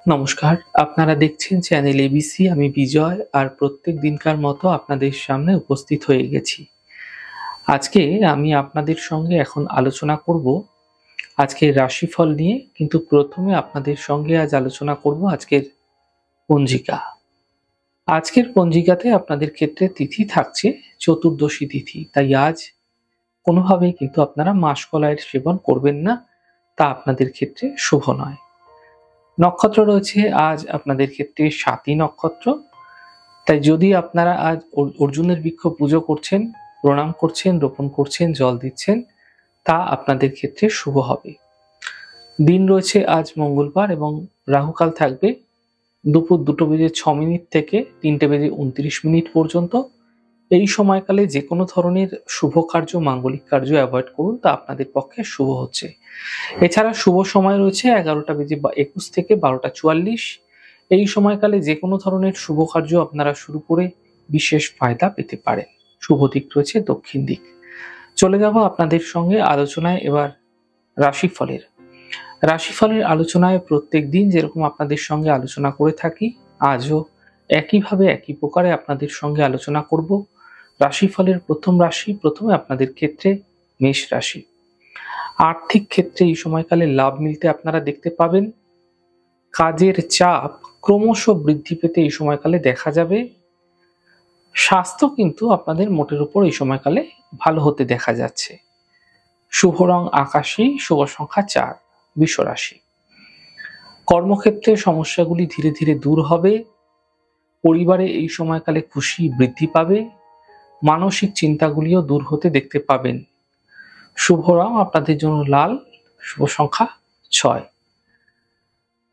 নমস্কার, আপনারা দেখছেন চ্যানেল এবিসি। আমি বিজয় আর প্রত্যেক দিনকার মতো আপনাদের সামনে উপস্থিত হয়ে গেছি। আজকে আমি আপনাদের সঙ্গে এখন আলোচনা করব আজকের রাশিফল নিয়ে, কিন্তু প্রথমে আপনাদের সঙ্গে আজ আলোচনা করব আজকের পঞ্জিকা। আজকের পঞ্জিকাতে আপনাদের ক্ষেত্রে তিথি থাকছে চতুর্দশী তিথি, তাই আজ কোনোভাবেই কিন্তু আপনারা মাসকলাইয়ের সেবন করবেন না, তা আপনাদের ক্ষেত্রে শুভ নয়। নক্ষত্র রয়েছে আজ আপনাদের ক্ষেত্রে স্বাতী নক্ষত্র, তাই যদি আপনারা আজ অর্জুনের বৃক্ষ পুজো করছেন, প্রণাম করছেন, রোপণ করছেন, জল দিচ্ছেন, তা আপনাদের ক্ষেত্রে শুভ হবে। দিন রয়েছে আজ মঙ্গলবার এবং রাহুকাল থাকবে দুপুর 2:06 থেকে 3:29 পর্যন্ত। এই সময়কালে যে কোনো ধরনের শুভ কার্য, মাঙ্গলিক কার্য অ্যাভয়েড করুন, তা আপনাদের পক্ষে শুভ হচ্ছে। এছাড়া শুভ সময় রয়েছে 11:21 থেকে 12:44। এই সময়কালে যে কোনো ধরনের শুভ কার্য আপনারা শুরু করে বিশেষ ফায়দা পেতে পারেন। শুভ দিক রয়েছে দক্ষিণ দিক। চলে যাব আপনাদের সঙ্গে আলোচনায় এবার রাশিফলের। রাশিফলের আলোচনায় প্রত্যেক দিন যেরকম আপনাদের সঙ্গে আলোচনা করে থাকি, আজও একইভাবে একই প্রকারে আপনাদের সঙ্গে আলোচনা করব। রাশিফলের প্রথম রাশি, প্রথমে আপনাদের ক্ষেত্রে মেষ রাশি। আর্থিক ক্ষেত্রে এই সময়কালে লাভ মিলতে আপনারা দেখতে পাবেন। কাজের চাপ ক্রমশ বৃদ্ধি পেতে এই সময়কালে দেখা যাবে। স্বাস্থ্য কিন্তু আপনাদের মোটের উপর এই সময়কালে ভালো হতে দেখা যাচ্ছে। শুভ রং আকাশী, শুভ সংখ্যা 4, বৃষ রাশি। কর্মক্ষেত্রে সমস্যাগুলি ধীরে ধীরে দূর হবে। পরিবারে এই সময়কালে খুশি বৃদ্ধি পাবে। মানসিক চিন্তাগুলিও দূর হতে দেখতে পাবেন। শুভ রং আপনাদের জন্য লাল, শুভ সংখ্যা 6।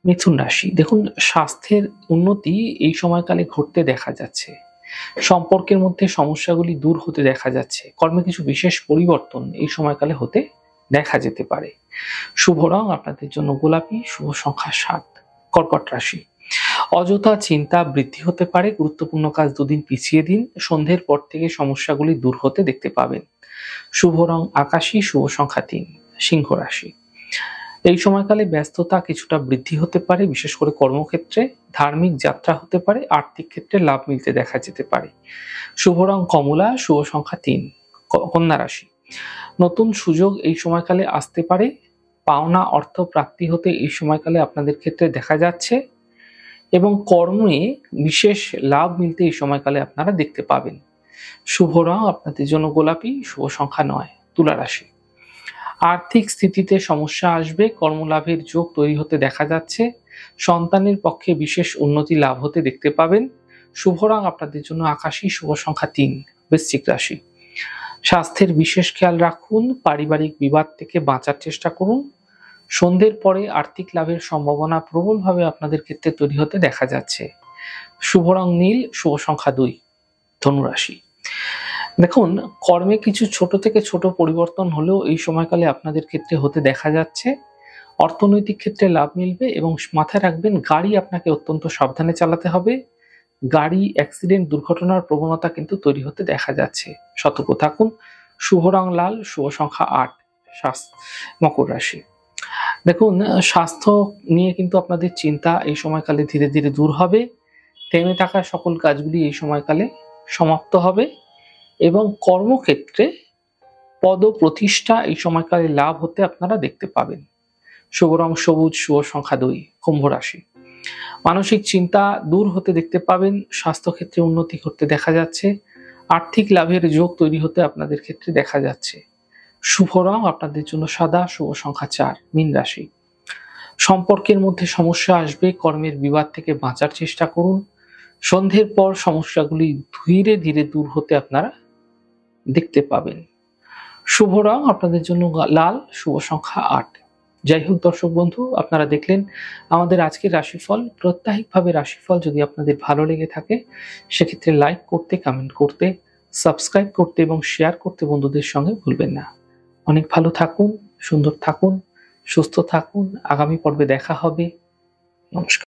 মিথুন রাশি। দেখুন, স্বাস্থ্যের উন্নতি এই সময়কালে ঘটতে দেখা যাচ্ছে। সম্পর্কের মধ্যে সমস্যাগুলি দূর হতে দেখা যাচ্ছে। কর্মে কিছু বিশেষ পরিবর্তন এই সময়কালে হতে দেখা যেতে পারে। শুভ রং আপনাদের জন্য গোলাপি, শুভ সংখ্যা 7। কর্কট রাশি। অযথা চিন্তা বৃদ্ধি হতে পারে। গুরুত্বপূর্ণ কাজ দুদিন পিছিয়ে দিন। সন্ধ্যের পর থেকে সমস্যাগুলি দূর হতে দেখতে পাবেন। শুভ রং আকাশী, শুভ সংখ্যা 3। সিংহ রাশি। এই সময়কালে ব্যস্ততা কিছুটা বৃদ্ধি হতে পারে, বিশেষ করে কর্মক্ষেত্রে। ধার্মিক যাত্রা হতে পারে। আর্থিক ক্ষেত্রে লাভ মিলতে দেখা যেতে পারে। শুভ রং কমলা, শুভ সংখ্যা 3। কন্যা রাশি। নতুন সুযোগ এই সময়কালে আসতে পারে। পাওনা অর্থ প্রাপ্তি হতে এই সময়কালে আপনাদের ক্ষেত্রে দেখা যাচ্ছে এবং কর্মে বিশেষ লাভ মিলতে এই সময়কালে আপনারা দেখতে পাবেন। শুভ রং আপনাদের জন্য গোলাপি, শুভ সংখ্যা 9। তুলা রাশি। আর্থিক স্থিতিতে সমস্যা আসবে। কর্মলাভের যোগ তৈরি হতে দেখা যাচ্ছে। সন্তানের পক্ষে বিশেষ উন্নতি লাভ হতে দেখতে পাবেন। শুভ রং আপনাদের জন্য আকাশী, শুভ সংখ্যা 3। বৃশ্চিক রাশি। স্বাস্থ্যের বিশেষ খেয়াল রাখুন। পারিবারিক বিবাদ থেকে বাঁচার চেষ্টা করুন। সন্ধ্যের পরে আর্থিক লাভের সম্ভাবনা প্রবলভাবে আপনাদের ক্ষেত্রে তৈরি হতে দেখা যাচ্ছে। শুভ রং নীল, শুভ সংখ্যা 2। ধনুরাশি। দেখুন, কর্মে কিছু ছোট থেকে ছোট পরিবর্তন হলেও এই সময়কালে আপনাদের ক্ষেত্রে হতে দেখা যাচ্ছে। অর্থনৈতিক ক্ষেত্রে লাভ মিলবে এবং মাথায় রাখবেন, গাড়ি আপনাকে অত্যন্ত সাবধানে চালাতে হবে। গাড়ি অ্যাক্সিডেন্ট, দুর্ঘটনার প্রবণতা কিন্তু তৈরি হতে দেখা যাচ্ছে। সতর্ক থাকুন। শুভ রং লাল, শুভ সংখ্যা 8। মকর রাশি। দেখুন, স্বাস্থ্য নিয়ে কিন্তু আপনাদের চিন্তা এই সময়কালে ধীরে ধীরে দূর হবে। থেমে থাকা সকল কাজগুলি এই সময়কালে সমাপ্ত হবে এবং কর্মক্ষেত্রে পদ প্রতিষ্ঠা এই সময়কালে লাভ হতে আপনারা দেখতে পাবেন। শুভ রং সবুজ, শুভ সংখ্যা 2। কুম্ভ রাশি। মানসিক চিন্তা দূর হতে দেখতে পাবেন। স্বাস্থ্যক্ষেত্রে উন্নতি ঘটতে দেখা যাচ্ছে। আর্থিক লাভের যোগ তৈরি হতে আপনাদের ক্ষেত্রে দেখা যাচ্ছে। শুভ রং আপনাদের জন্য সাদা, শুভ সংখ্যা 4। মীন রাশি। সম্পর্কের মধ্যে সমস্যা আসবে। কর্মের বিবাদ থেকে বাঁচার চেষ্টা করুন। সন্ধ্যের পর সমস্যাগুলি ধীরে ধীরে দূর হতে আপনারা দেখতে পাবেন। শুভ রং আপনাদের জন্য লাল, শুভ সংখ্যা 8। যাই হোক দর্শক বন্ধু, আপনারা দেখলেন আমাদের আজকের রাশিফল। প্রত্যাহিকভাবে রাশিফল যদি আপনাদের ভালো লেগে থাকে, সেক্ষেত্রে লাইক করতে, কমেন্ট করতে, সাবস্ক্রাইব করতে এবং শেয়ার করতে বন্ধুদের সঙ্গে ভুলবেন না। অনেক ভালো থাকুন, সুন্দর থাকুন, সুস্থ থাকুন। আগামী পর্বে দেখা হবে। নমস্কার।